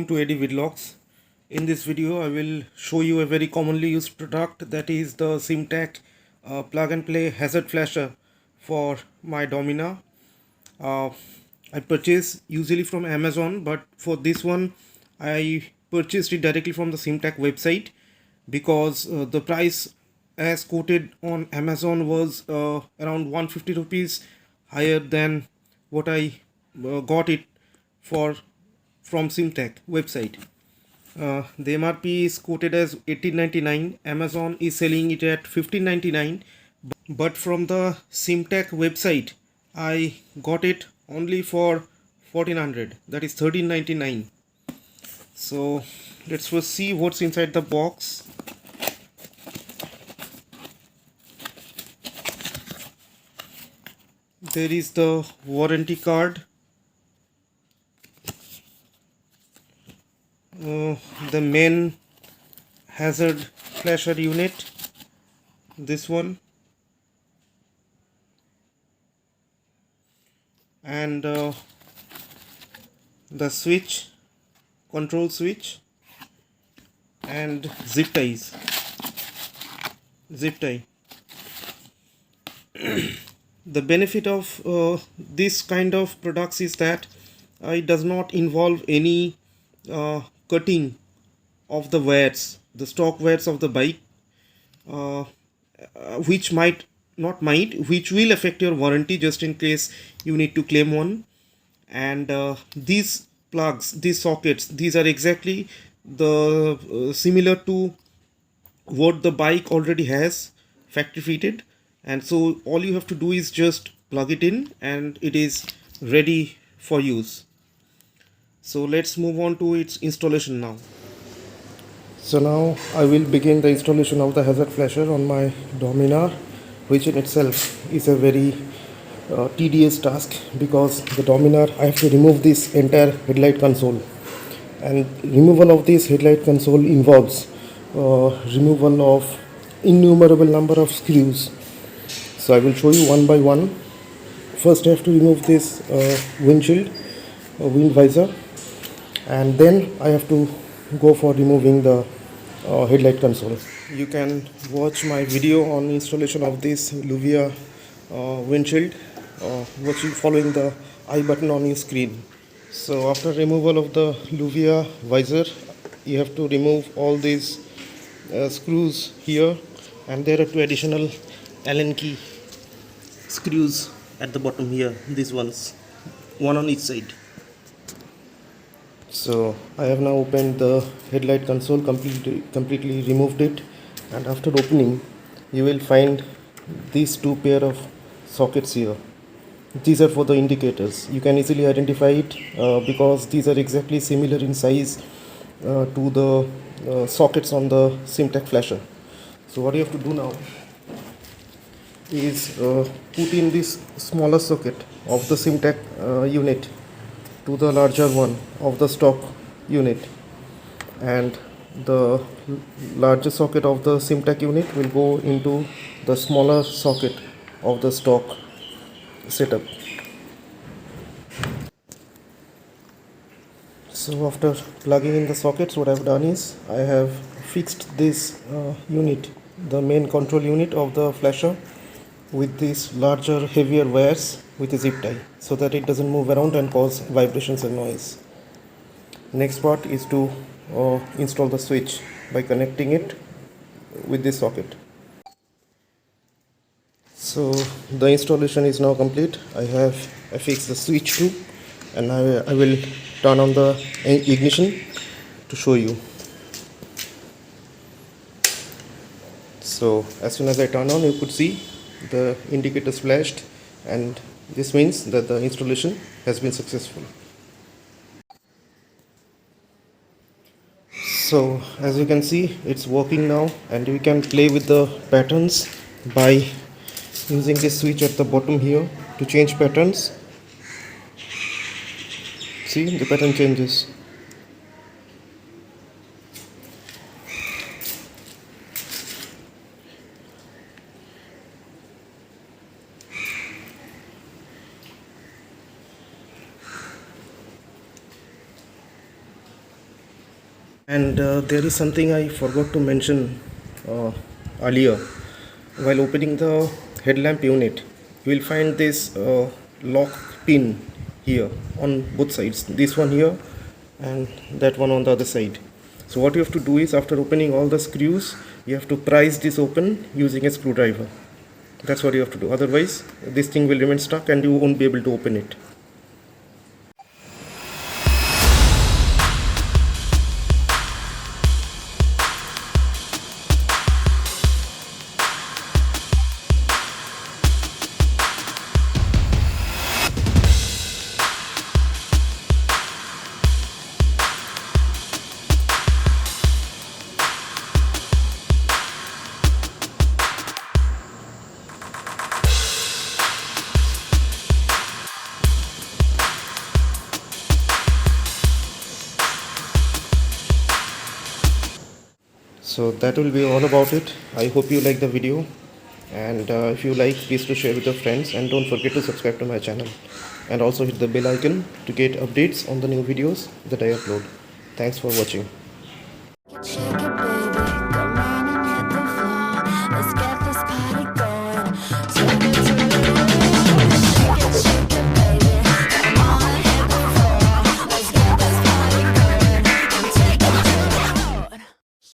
Welcome to AD Vidlogs. In this video I will show you a very commonly used product, that is the SIMTAC plug and play hazard flasher for my Dominar. I purchase usually from Amazon, but for this one I purchased it directly from the SIMTAC website because the price as quoted on Amazon was around 150 rupees higher than what I got it for from SIMTAC website. The MRP is quoted as 1899. Amazon is selling it at 1599, but from the SIMTAC website I got it only for 1400, that is 1399. So let's first see what's inside the box. There is the warranty card, the main hazard flasher unit, this one, and the switch, control switch, and zip tie. The benefit of this kind of products is that it does not involve any cutting of the wears, the stock wears of the bike, which which will affect your warranty just in case you need to claim one. And these plugs, these sockets, these are exactly the similar to what the bike already has factory fitted, and so all you have to do is just plug it in and it is ready for use. So let's move on to its installation now. So now I will begin the installation of the hazard flasher on my Dominar, which in itself is a very tedious task, because the Dominar, I have to remove this entire headlight console, and removal of this headlight console involves removal of innumerable number of screws. So I will show you one by one. First I have to remove this windshield, wind visor, and then I have to go for removing the headlight console. You can watch my video on installation of this Luvia windshield following the I button on your screen. So after removal of the Luvia visor, you have to remove all these screws here, and there are two additional Allen key screws at the bottom here, these ones, one on each side. So I have now opened the headlight console, completely removed it, and after opening you will find these two pair of sockets here. These are for the indicators. You can easily identify it because these are exactly similar in size to the sockets on the SIMTAC flasher. So what you have to do now is put in this smaller socket of the SIMTAC unit to the larger one of the stock unit, and the larger socket of the SIMTAC unit will go into the smaller socket of the stock setup. So after plugging in the sockets, what I have done is I have fixed this unit, the main control unit of the flasher, with these larger heavier wires with a zip tie, so that it doesn't move around and cause vibrations and noise. Next part is to install the switch by connecting it with this socket. So the installation is now complete. I fixed the switch too, and I will turn on the ignition to show you. So as soon as I turn on, you could see the indicators flashed, and this means that the installation has been successful. So as you can see, it's working now, and we can play with the patterns by using this switch at the bottom here to change patterns. See, the pattern changes. And there is something I forgot to mention earlier. While opening the headlamp unit, you will find this lock pin here on both sides, this one here and that one on the other side. So what you have to do is, after opening all the screws, you have to prise this open using a screwdriver. That's what you have to do, otherwise this thing will remain stuck and you won't be able to open it. So that will be all about it. I hope you like the video, and if you like, please to share with your friends, and don't forget to subscribe to my channel, and also hit the bell icon to get updates on the new videos that I upload. Thanks for watching.